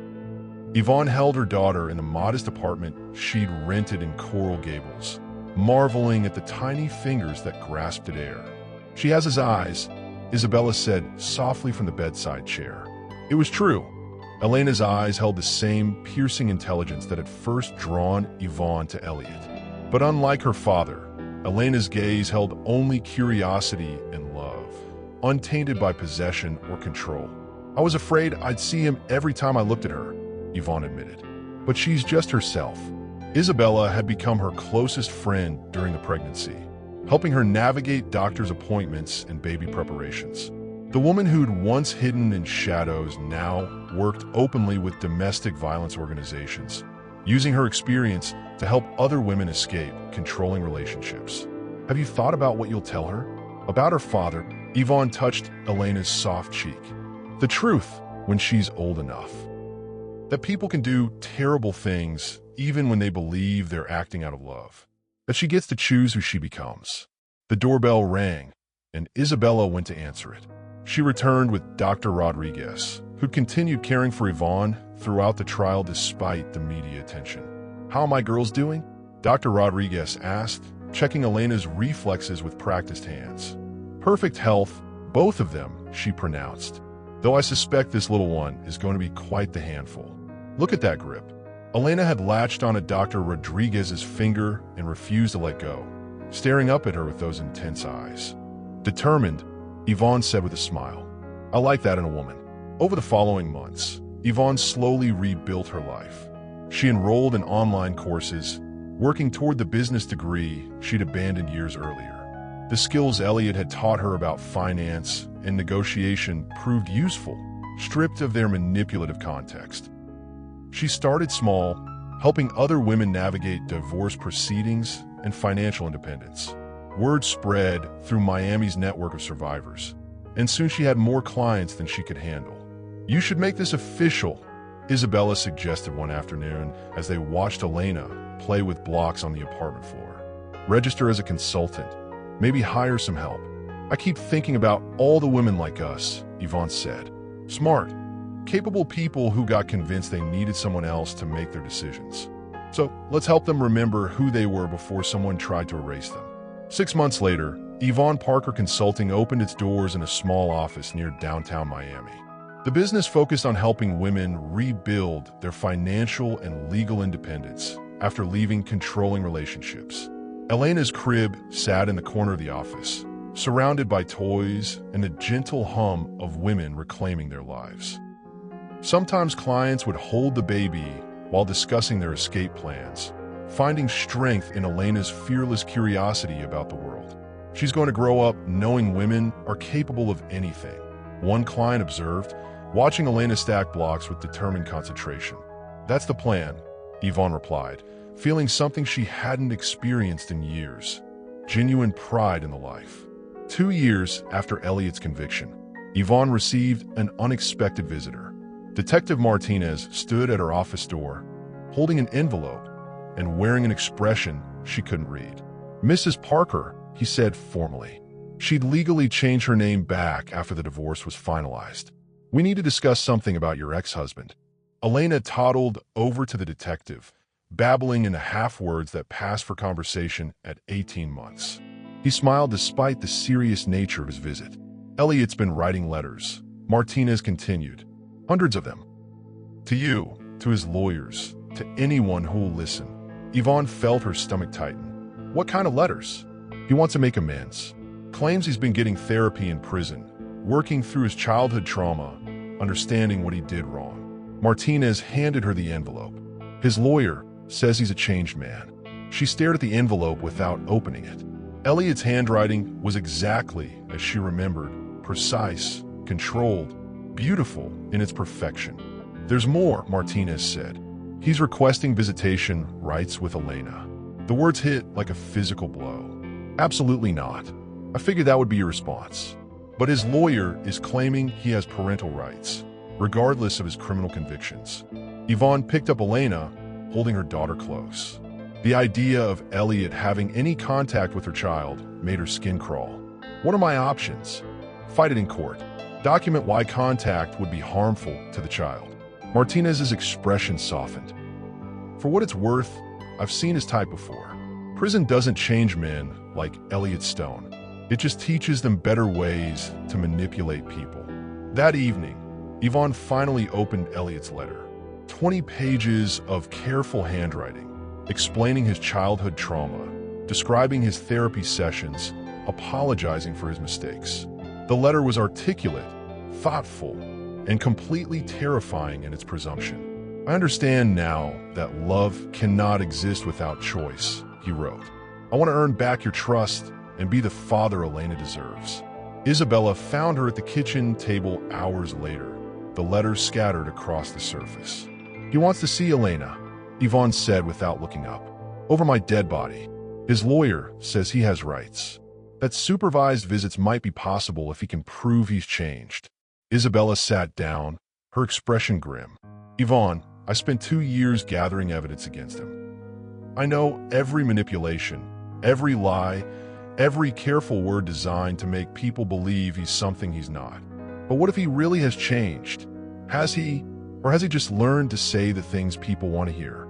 Yvonne held her daughter in the modest apartment she'd rented in Coral Gables, marveling at the tiny fingers that grasped at air. "She has his eyes," Isabella said softly from the bedside chair. It was true. Elena's eyes held the same piercing intelligence that had first drawn Yvonne to Elliot. But unlike her father, Elena's gaze held only curiosity and love, untainted by possession or control. "I was afraid I'd see him every time I looked at her," Yvonne admitted. "But she's just herself." Isabella had become her closest friend during the pregnancy, helping her navigate doctor's appointments and baby preparations. The woman who'd once hidden in shadows now worked openly with domestic violence organizations, using her experience to help other women escape controlling relationships. "Have you thought about what you'll tell her?" About her father, Yvonne touched Elena's soft cheek. "The truth, when she's old enough. That people can do terrible things even when they believe they're acting out of love. That she gets to choose who she becomes." The doorbell rang, and Isabella went to answer it. She returned with Dr. Rodriguez, who continued caring for Yvonne throughout the trial despite the media attention. "How are my girls doing?" Dr. Rodriguez asked, checking Elena's reflexes with practiced hands. "Perfect health, both of them," she pronounced. "Though I suspect this little one is going to be quite the handful. Look at that grip." Elena had latched onto Dr. Rodriguez's finger and refused to let go, staring up at her with those intense eyes. Determined, Yvonne said with a smile, "I like that in a woman." Over the following months, Yvonne slowly rebuilt her life. She enrolled in online courses, working toward the business degree she'd abandoned years earlier. The skills Elliot had taught her about finance and negotiation proved useful, stripped of their manipulative context. She started small, helping other women navigate divorce proceedings and financial independence. Word spread through Miami's network of survivors, and soon she had more clients than she could handle. "You should make this official," Isabella suggested one afternoon as they watched Elena play with blocks on the apartment floor. "Register as a consultant. Maybe hire some help. I keep thinking about all the women like us," Yvonne said. "Smart, capable people who got convinced they needed someone else to make their decisions. So let's help them remember who they were before someone tried to erase them." 6 months later, Yvonne Parker Consulting opened its doors in a small office near downtown Miami. The business focused on helping women rebuild their financial and legal independence after leaving controlling relationships. Elena's crib sat in the corner of the office, surrounded by toys and the gentle hum of women reclaiming their lives. Sometimes clients would hold the baby while discussing their escape plans, finding strength in Elena's fearless curiosity about the world. She's going to grow up knowing women are capable of anything, one client observed, watching Elena stack blocks with determined concentration. That's the plan, Yvonne replied, feeling something she hadn't experienced in years, genuine pride in the life. 2 years after Elliot's conviction, Yvonne received an unexpected visitor. Detective Martinez stood at her office door, holding an envelope and wearing an expression she couldn't read. "Mrs. Parker," he said formally. She'd legally changed her name back after the divorce was finalized. "We need to discuss something about your ex-husband." Elena toddled over to the detective, babbling into half-words that passed for conversation at 18 months. He smiled despite the serious nature of his visit. "Elliot's been writing letters," Martinez continued. "Hundreds of them. To you, to his lawyers, to anyone who will listen." Yvonne felt her stomach tighten. "What kind of letters?" "He wants to make amends. Claims he's been getting therapy in prison, working through his childhood trauma, understanding what he did wrong." Martinez handed her the envelope. "His lawyer says he's a changed man." She stared at the envelope without opening it. Elliot's handwriting was exactly as she remembered, precise, controlled, beautiful in its perfection. "There's more," Martinez said. "He's requesting visitation rights with Elena." The words hit like a physical blow. "Absolutely not. I figured that would be your response. But his lawyer is claiming he has parental rights, regardless of his criminal convictions." Yvonne picked up Elena, holding her daughter close. The idea of Elliot having any contact with her child made her skin crawl. "What are my options?" "Fight it in court. Document why contact would be harmful to the child." Martinez's expression softened. "For what it's worth, I've seen his type before. Prison doesn't change men like Elliot Stone. It just teaches them better ways to manipulate people." That evening, Yvonne finally opened Elliot's letter. 20 pages of careful handwriting, explaining his childhood trauma, describing his therapy sessions, apologizing for his mistakes. The letter was articulate, thoughtful, and completely terrifying in its presumption. "I understand now that love cannot exist without choice," he wrote. "I want to earn back your trust and be the father Elena deserves." Isabella found her at the kitchen table hours later, the letters scattered across the surface. "He wants to see Elena," Yvonne said without looking up. "Over my dead body. His lawyer says he has rights. That supervised visits might be possible if he can prove he's changed." Isabella sat down, her expression grim. "Yvonne, I spent 2 years gathering evidence against him. I know every manipulation, every lie, every careful word designed to make people believe he's something he's not. But what if he really has changed? Has he, or has he just learned to say the things people want to hear?"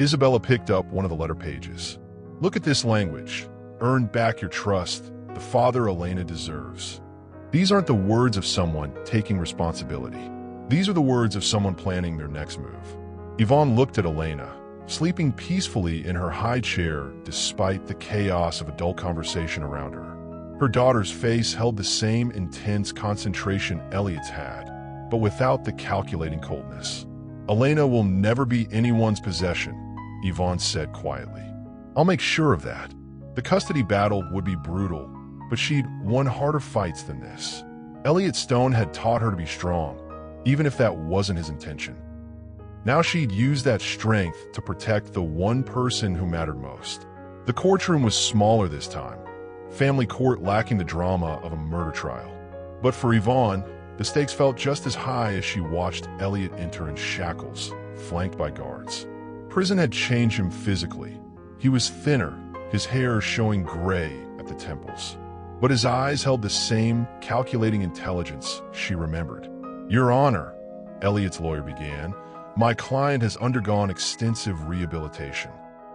Isabella picked up one of the letter pages. "Look at this language. Earn back your trust, the father Elena deserves." These aren't the words of someone taking responsibility. These are the words of someone planning their next move. Yvonne looked at Elena, sleeping peacefully in her high chair despite the chaos of adult conversation around her. Her daughter's face held the same intense concentration Elliot's had, but without the calculating coldness. "Elena will never be anyone's possession," Yvonne said quietly. "I'll make sure of that." The custody battle would be brutal, but she'd won harder fights than this. Elliot Stone had taught her to be strong, even if that wasn't his intention. Now she'd use that strength to protect the one person who mattered most. The courtroom was smaller this time, family court lacking the drama of a murder trial. But for Yvonne, the stakes felt just as high as she watched Elliot enter in shackles, flanked by guards. Prison had changed him physically. He was thinner, his hair showing gray at the temples. But his eyes held the same calculating intelligence she remembered. "Your Honor," Elliot's lawyer began, "my client has undergone extensive rehabilitation.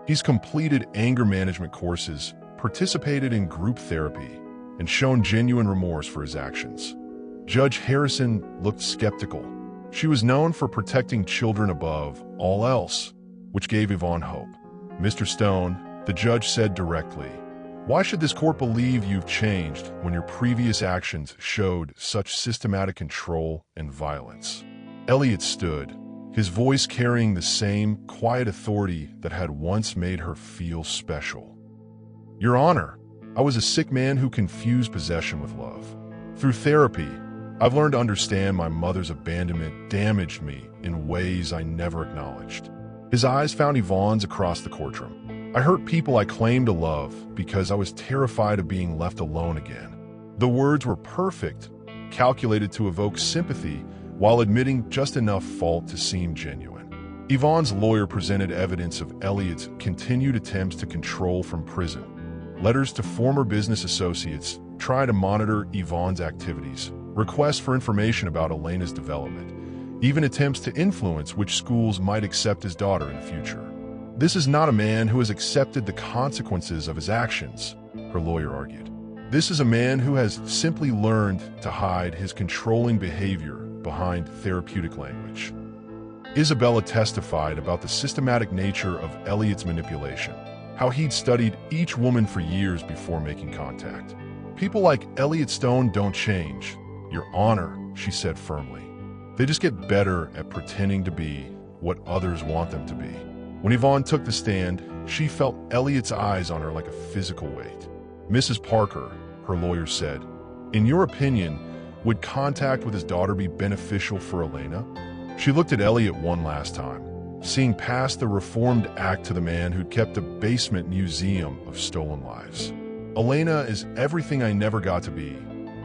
He's completed anger management courses, participated in group therapy, and shown genuine remorse for his actions. Judge Harrison looked skeptical. She was known for protecting children above all else, which gave Yvonne hope. "Mr. Stone," the judge said directly, "why should this court believe you've changed when your previous actions showed such systematic control and violence?" Elliot stood, his voice carrying the same quiet authority that had once made her feel special. "Your Honor, I was a sick man who confused possession with love. Through therapy, I've learned to understand my mother's abandonment damaged me in ways I never acknowledged." His eyes found Yvonne's across the courtroom. "I hurt people I claimed to love because I was terrified of being left alone again." The words were perfect, calculated to evoke sympathy while admitting just enough fault to seem genuine. Yvonne's lawyer presented evidence of Elliot's continued attempts to control from prison. Letters to former business associates try to monitor Yvonne's activities, requests for information about Elena's development, even attempts to influence which schools might accept his daughter in the future. "This is not a man who has accepted the consequences of his actions," her lawyer argued. "This is a man who has simply learned to hide his controlling behavior behind therapeutic language." Isabella testified about the systematic nature of Elliot's manipulation, how he'd studied each woman for years before making contact. "People like Elliot Stone don't change, Your Honor," she said firmly. "They just get better at pretending to be what others want them to be." When Yvonne took the stand, she felt Elliot's eyes on her like a physical weight. "Mrs. Parker," her lawyer said, "in your opinion, would contact with his daughter be beneficial for Elena?" She looked at Elliot one last time, seeing past the reformed act to the man who'd kept a basement museum of stolen lives. "Elena is everything I never got to be.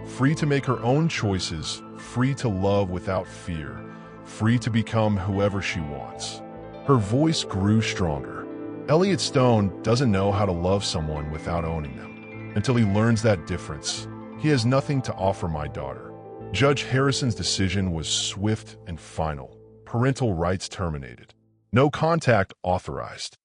Free to make her own choices, free to love without fear, free to become whoever she wants." Her voice grew stronger. "Elliot Stone doesn't know how to love someone without owning them. Until he learns that difference, he has nothing to offer my daughter." Judge Harrison's decision was swift and final. Parental rights terminated. No contact authorized.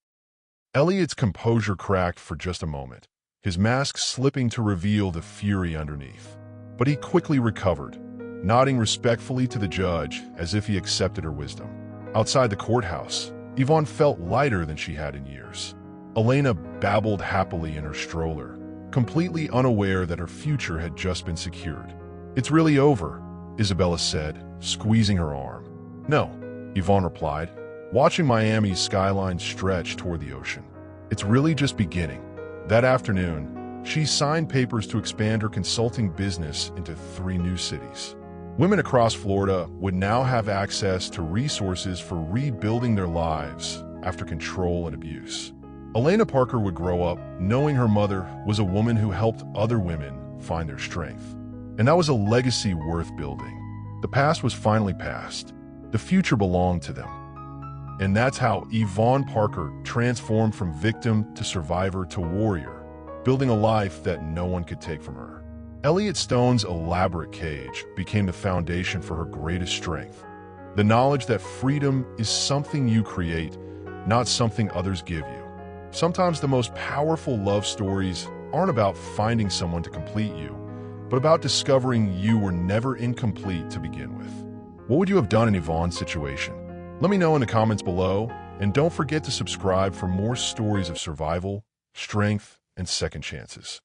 Elliot's composure cracked for just a moment, his mask slipping to reveal the fury underneath. But he quickly recovered, nodding respectfully to the judge as if he accepted her wisdom. Outside the courthouse, Yvonne felt lighter than she had in years. Elena babbled happily in her stroller, completely unaware that her future had just been secured. "It's really over," Isabella said, squeezing her arm. "No," Yvonne replied, watching Miami's skyline stretch toward the ocean. "It's really just beginning." That afternoon, she signed papers to expand her consulting business into 3 new cities. Women across Florida would now have access to resources for rebuilding their lives after control and abuse. Elena Parker would grow up knowing her mother was a woman who helped other women find their strength. And that was a legacy worth building. The past was finally past. The future belonged to them. And that's how Yvonne Parker transformed from victim to survivor to warrior, building a life that no one could take from her. Elliot Stone's elaborate cage became the foundation for her greatest strength. The knowledge that freedom is something you create, not something others give you. Sometimes the most powerful love stories aren't about finding someone to complete you, but about discovering you were never incomplete to begin with. What would you have done in Yvonne's situation? Let me know in the comments below, and don't forget to subscribe for more stories of survival, strength, and second chances.